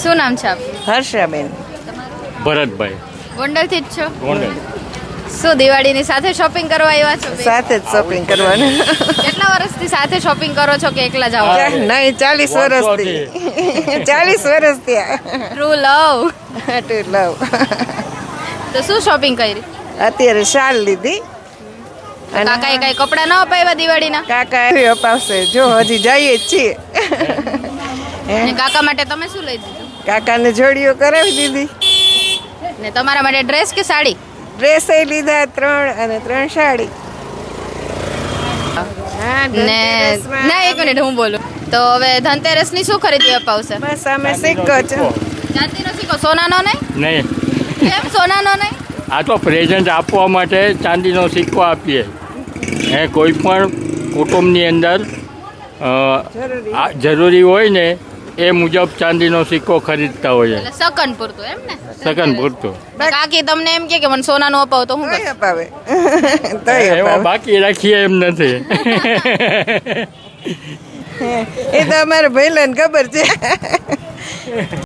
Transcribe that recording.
શું નામ છે આપનું? હર્ષાબેન. ભરતભાઈ ગોંડલથી જ છો? ગોંડલ. શું દિવાળીની સાથે શોપિંગ કરવા આવ્યા છો? સાથે જ શોપિંગ કરવાનું. કેટલા વર્ષથી સાથે શોપિંગ કરો છો કે એકલા જાઓ? નહીં 40 વર્ષથી 40 વર્ષ થયા. ટ્રુ લવ. ટુ લવ. તો શું શોપિંગ કરી? અત્યારે શાલ લીધી. અને કાકાએ કઈ કપડા ન અપાવ્યા દિવાળીના? કાકા અપાવશે જો હજી જઈએ જ છીએ. ને કાકા માટે તમે શું લઈ દીધું? કાકાને જોડીઓ કરાવી દીધી. ને તમારા માટે ડ્રેસ કે સાડી? ડ્રેસ લીધા 3 અને 3 સાડી. હા, ને ધનતેરસમાં ના એક મિનિટ હું બોલું તો હવે ધનતેરસ ની શું ખરીદી અપાવશે? બસ અમે સિક્કો છે. ચાંદીનો સિક્કો, સોનાનો નહીં? નહીં, કેમ સોનાનો નહીં? આ તો પ્રેઝન્ટ આપવા માટે ચાંદીનો સિક્કો આપીએ. કોઈ પણ કુટુંબની અંદર જરૂરી હોય ને એ મુજબ ચાંદીનો સિક્કો ખરીદતા હોઈએ. એટલે સગન પૂરતું એમ ને? સગન પૂરતું. કાકી તમને એમ કે મને સોનાનું અપાવો તો હું તોય અપાવે. એમાં બાકી રાખીએ એમ નથી. એ તો અમારા ભાઈલાને ખબર છે.